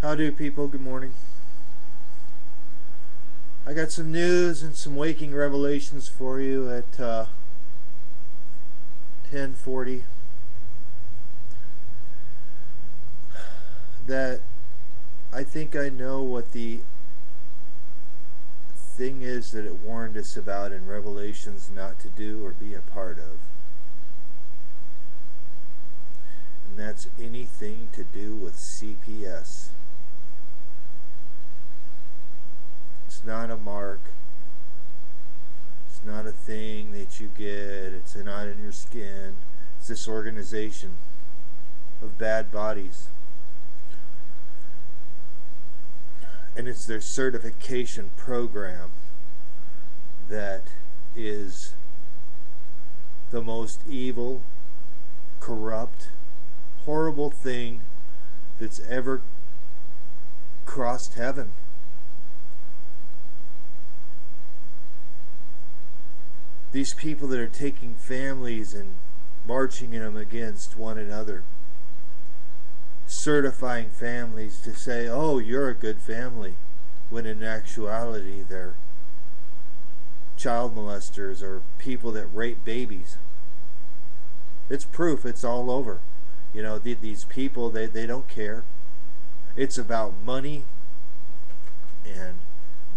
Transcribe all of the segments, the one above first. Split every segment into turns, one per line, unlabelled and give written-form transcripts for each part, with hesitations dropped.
How do people? Good morning. I got some news and some waking revelations for you at 10:40 that I think I know what the thing is that it warned us about in Revelations not to do or be a part of. And that's anything to do with CPS. It's not a mark. It's not a thing that you get. It's not in your skin. It's this organization of bad bodies. And it's their certification program that is the most evil, corrupt, horrible thing that's ever crossed heaven. These people that are taking families and marching them against one another, certifying families to say, oh, you're a good family, when in actuality they're child molesters or people that rape babies. It's proof. It's all over. You know, these people, they don't care. It's about money and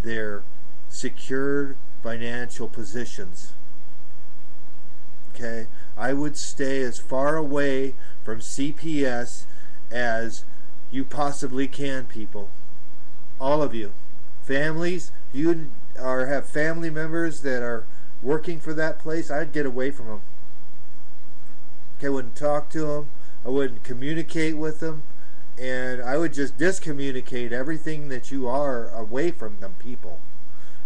their secured financial positions. Okay? I would stay as far away from CPS as you possibly can, people. All of you. Families, you have family members that are working for that place, I'd get away from them. Okay, I wouldn't talk to them. I wouldn't communicate with them. And I would just discommunicate everything that you are away from them people.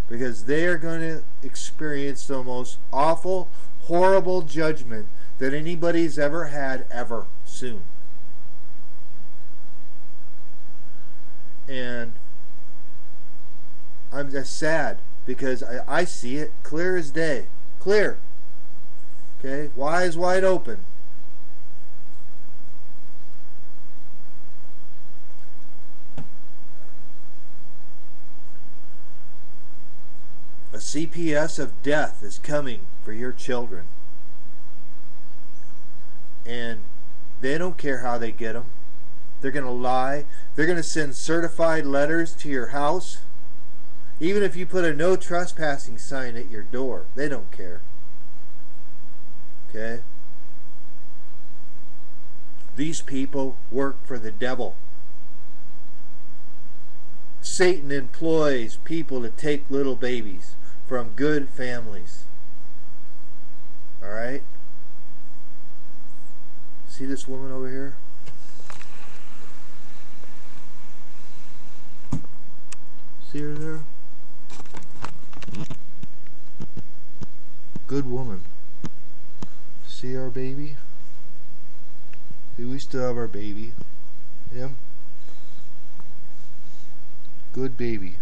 Because they are going to experience the most awful, horrible judgment that anybody's ever had ever soon. And I'm just sad because I see it clear as day. Clear. Okay? Eyes wide open. A CPS of death is coming for your children. And they don't care how they get them. They're going to lie. They're going to send certified letters to your house. Even if you put a no trespassing sign at your door, they don't care. Okay? These people work for the devil. Satan employs people to take little babies from good families. Alright? See this woman over here? See her there? Good woman. See our baby? See, we still have our baby. Yeah? Good baby.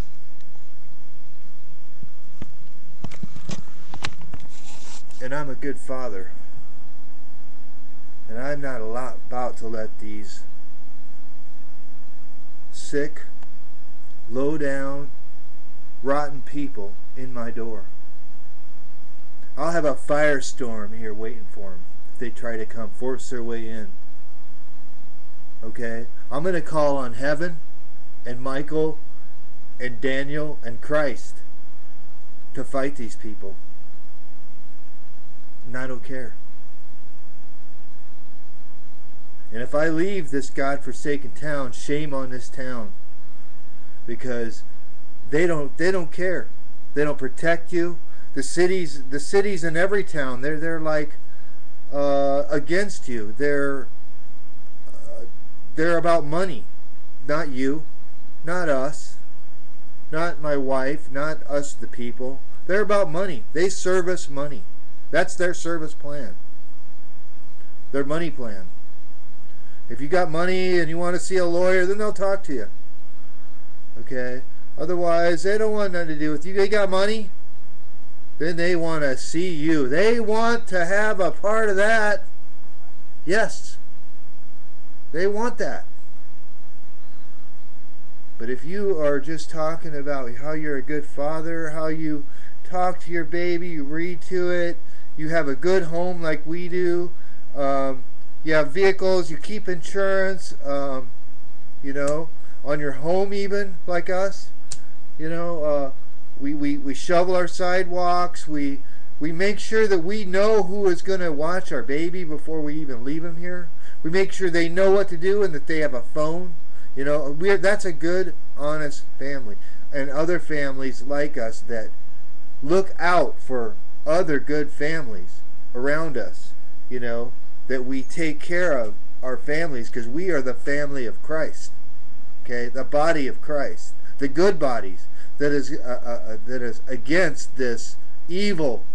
And I'm a good father. And I'm not about to let these sick, low down, rotten people in my door. I'll have a firestorm here waiting for them if they try to come force their way in. Okay? I'm going to call on heaven and Michael and Daniel and Christ to fight these people. And I don't care. And if I leave this God-forsaken town, shame on this town. Because they don't care. They don't protect you. The cities in every town, they're like against you. They're about money, not you, not us, not my wife, not us the people. They're about money. They service money. That's their service plan. Their money plan. If you got money and you want to see a lawyer, then they'll talk to you. Okay? Otherwise, they don't want nothing to do with you. They got money, then they want to see you. They want to have a part of that. Yes. They want that. But if you are just talking about how you're a good father, how you talk to your baby, you read to it, you have a good home like we do, you have vehicles, you keep insurance, you know, on your home even, like us, you know, we shovel our sidewalks, we make sure that we know who is going to watch our baby before we even leave him here. We make sure they know what to do and that they have a phone. You know, that's a good, honest family. And other families like us that look out for other good families around us, you know, that we take care of our families because we are the family of Christ. Okay, the body of Christ, the good bodies that is against this evil,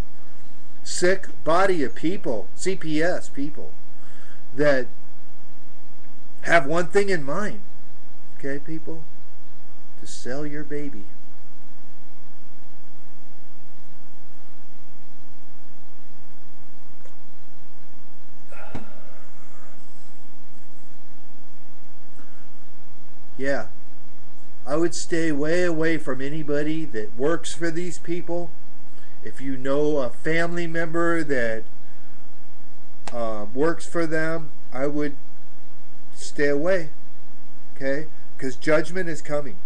sick body of people, CPS people, that have one thing in mind. Okay, people? To sell your baby. Yeah, I would stay way away from anybody that works for these people. If you know a family member that works for them, I would stay away. Okay? Because judgment is coming.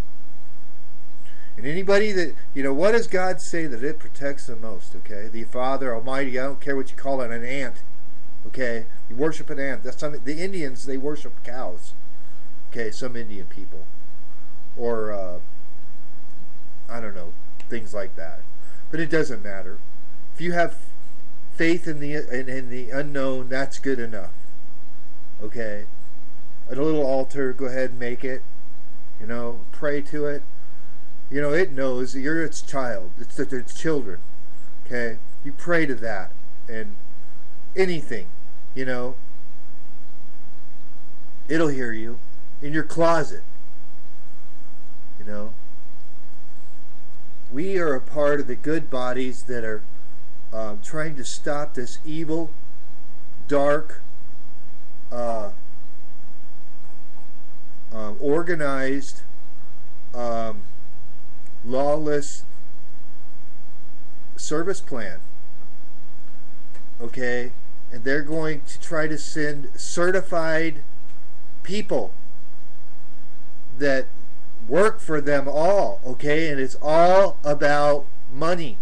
And anybody that, you know, what does God say that it protects the most? Okay? The Father Almighty, I don't care what you call it, an ant. Okay? You worship an ant. That's something. The Indians, they worship cows. Okay? Some Indian people. Or, I don't know, things like that. But it doesn't matter. If you have faith in the unknown, that's good enough. Okay? A little altar, go ahead and make it. You know, pray to it. You know, it knows that you're its child. It's its children. Okay? You pray to that. And anything, you know, it'll hear you. In your closet. You know. We are a part of the good bodies that are trying to stop this evil, dark, organized, lawless service plan. Okay? And they're going to try to send certified people that work for them all. Okay? And it's all about money.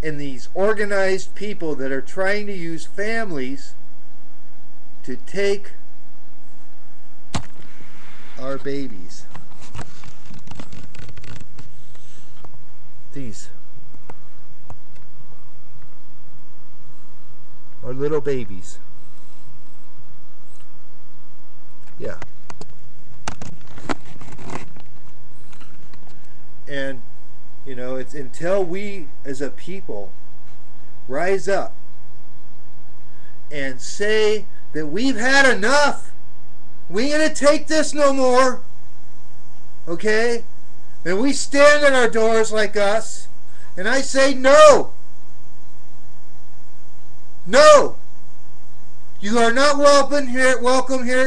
And these organized people that are trying to use families to take our babies. These are little babies. Yeah. And you know, it's until we as a people rise up and say that we've had enough. We ain't gonna take this no more. Okay? And we stand at our doors like us, and I say no. No. You are not welcome here,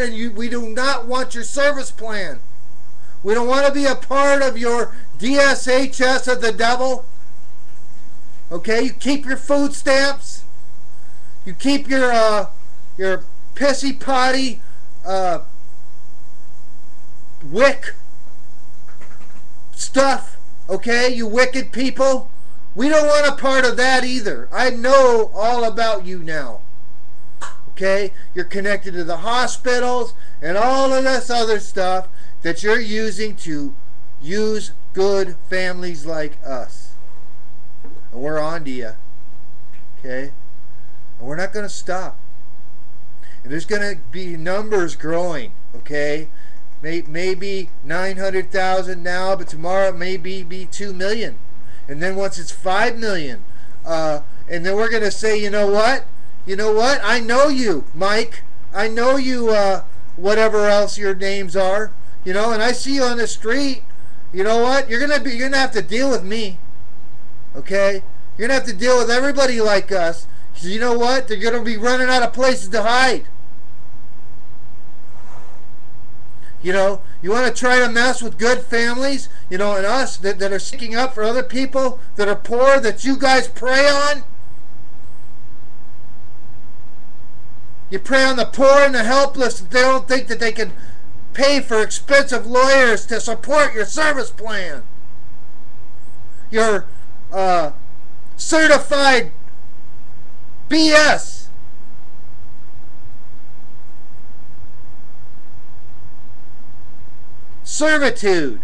and we do not want your service plan. We don't want to be a part of your DSHS of the devil. Okay? You keep your food stamps. You keep your pissy potty wick stuff, okay, you wicked people. We don't want a part of that either. I know all about you now. Okay? You're connected to the hospitals and all of this other stuff that you're using to use good families like us. And we're on to you. Okay? And we're not going to stop. And there's going to be numbers growing. Okay? Maybe 900,000 now, but tomorrow it may be 2 million. And then once it's 5 million, and then we're going to say, you know what? You know what? I know you, Mike. I know you, whatever else your names are. You know, and I see you on the street. You know what? You're gonna have to deal with me. Okay? You're gonna have to deal with everybody like us. So you know what? They're gonna be running out of places to hide. You know, You want to try to mess with good families, you know, and us that are sticking up for other people that are poor that you guys prey on? You prey on the poor and the helpless that they don't think that they can pay for expensive lawyers to support your service plan. Your certified BS. Servitude.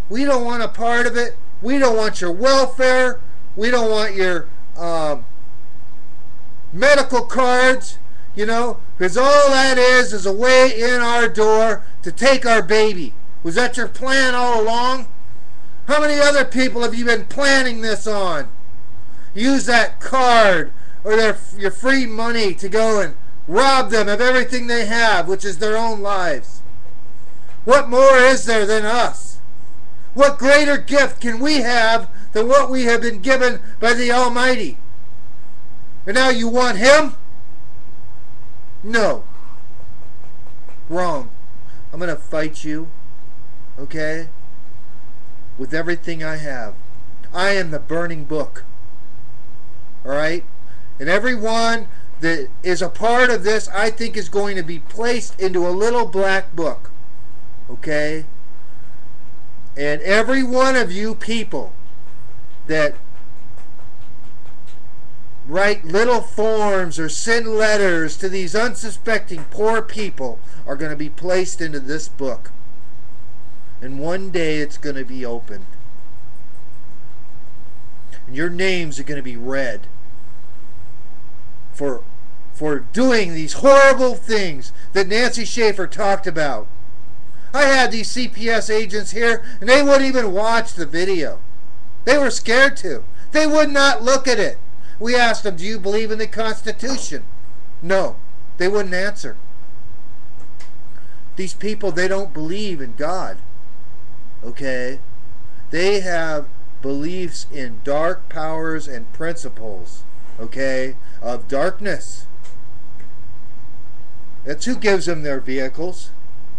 We don't want a part of it. We don't want your welfare. We don't want your medical cards, you know, because all that is a way in our door to take our baby. Was that your plan all along? How many other people have you been planning this on? Use that card or your free money to go and rob them of everything they have, which is their own lives. What more is there than us? What greater gift can we have than what we have been given by the Almighty? And now you want Him? No. Wrong. I'm going to fight you, okay, with everything I have. I am the burning book. Alright? And everyone that is a part of this, I think, is going to be placed into a little black book. Okay? And every one of you people that write little forms or send letters to these unsuspecting poor people are going to be placed into this book. And one day it's going to be opened. And your names are going to be read for doing these horrible things that Nancy Schaefer talked about. I had these CPS agents here, and they wouldn't even watch the video. They were scared to. They would not look at it. We asked them, do you believe in the Constitution? No. They wouldn't answer. These people, they don't believe in God. Okay? They have beliefs in dark powers and principles, okay, of darkness. That's who gives them their vehicles.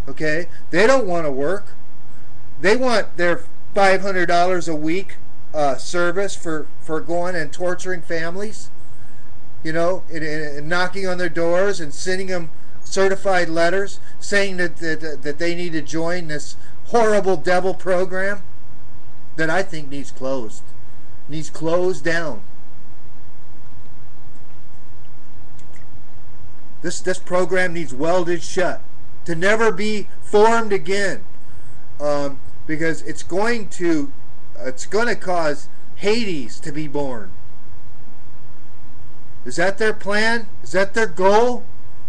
Okay? They don't want to work. They want their $500 a week service for going and torturing families, you know, and knocking on their doors and sending them certified letters saying that they need to join this horrible devil program that I think needs closed. Needs closed down. This program needs welded shut to never be formed again, because it's going to cause Hades to be born. Is that their plan? Is that their goal?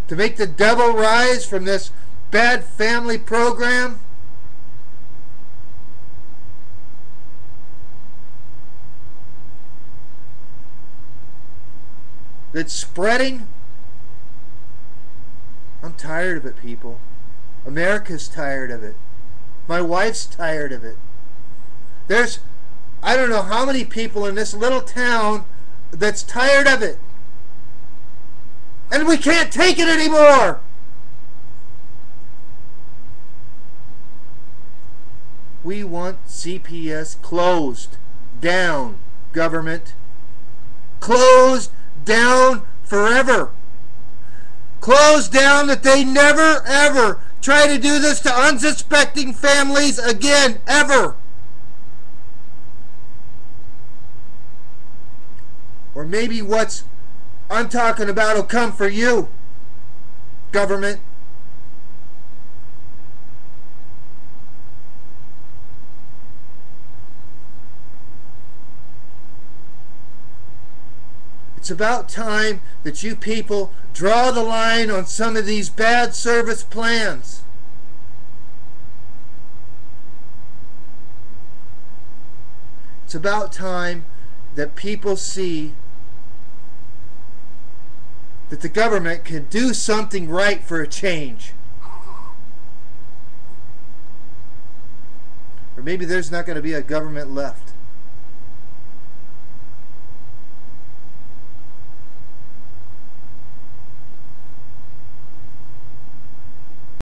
To make the devil rise from this bad family program? That's spreading? I'm tired of it, people. America's tired of it. My wife's tired of it. There's, I don't know how many people in this little town that's tired of it. And we can't take it anymore. We want CPS closed down, government. Closed down forever. Closed down, that they never ever try to do this to unsuspecting families again, ever. Or maybe what's I'm talking about will come for you, government. It's about time that you people draw the line on some of these bad service plans. It's about time that people see that the government can do something right for a change. Or maybe there's not going to be a government left.